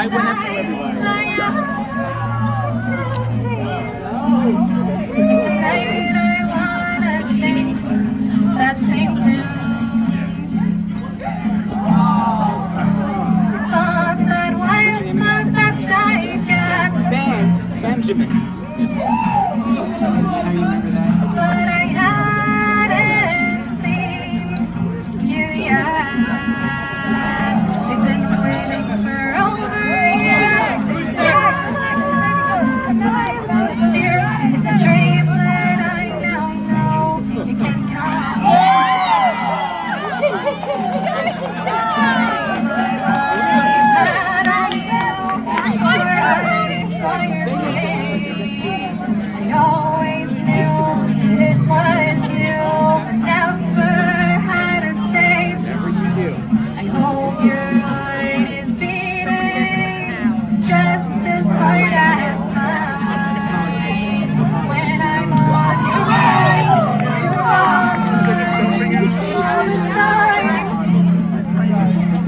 I went up to everybody. Tonight I wanna sing that same tune. Thought that was the best I got. Benjamin. But I hadn't seen you yet. We've been waiting for over a year. Dear, it's a dream that I now know it can come. My eyes had on you before I saw your face. I always knew that it was you, but never had a taste. I hope your heart is beating just as hard as mine. When I'm on your mind, 'cause you're on mine all the time.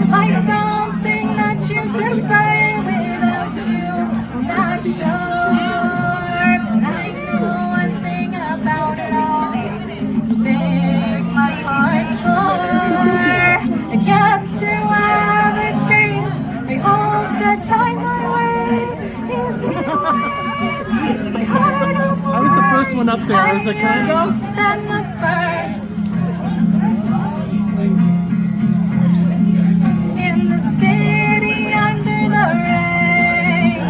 Am I something that you desire without you? I'm not sure, but I know one thing about it all. You make my heart soar. I get to have a taste. I hope the time I wait is erased. My heart will I was the first one up there. I was like, can I go? than the birds in the city under the rain.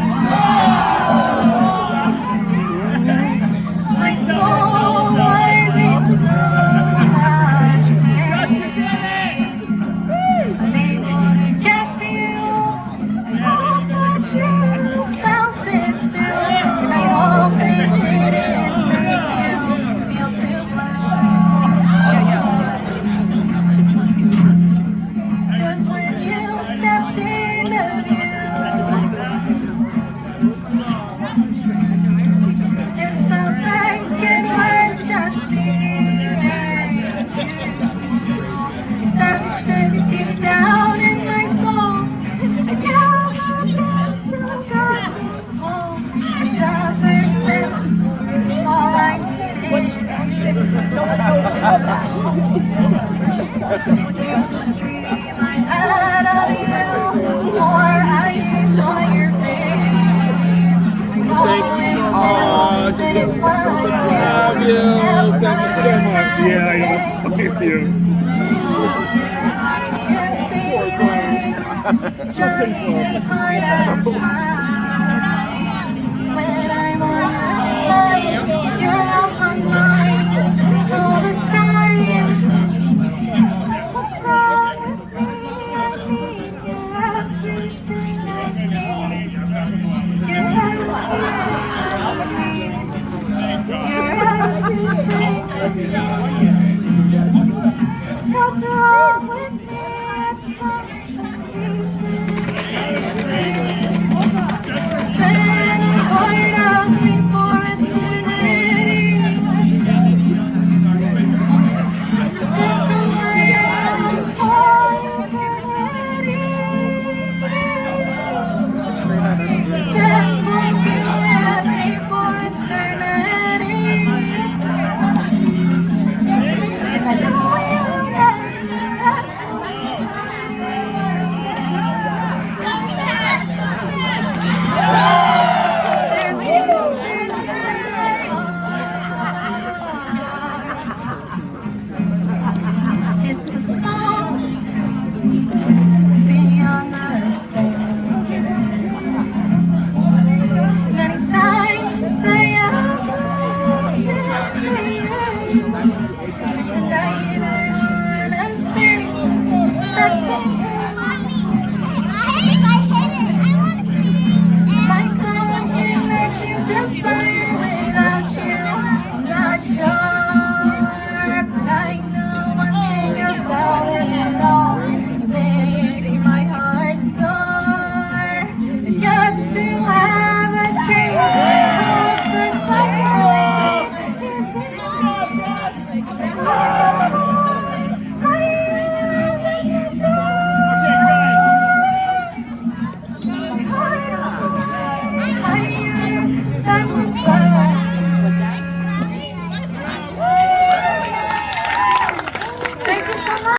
My soul was in so much pain, unable to get to you. I hope that you felt it too, and I hope it didn't make you feel too blue. 'Cause when you stepped into view, it felt like it was just me and you. I sensed it deep down in my soul. I never been so goddamn home. And ever since, all I need is you. There's this dream I had of you before I saw your face. I always knew that it was you. Thank you so much. Yeah, I know. Thank you. Just as hard as mine.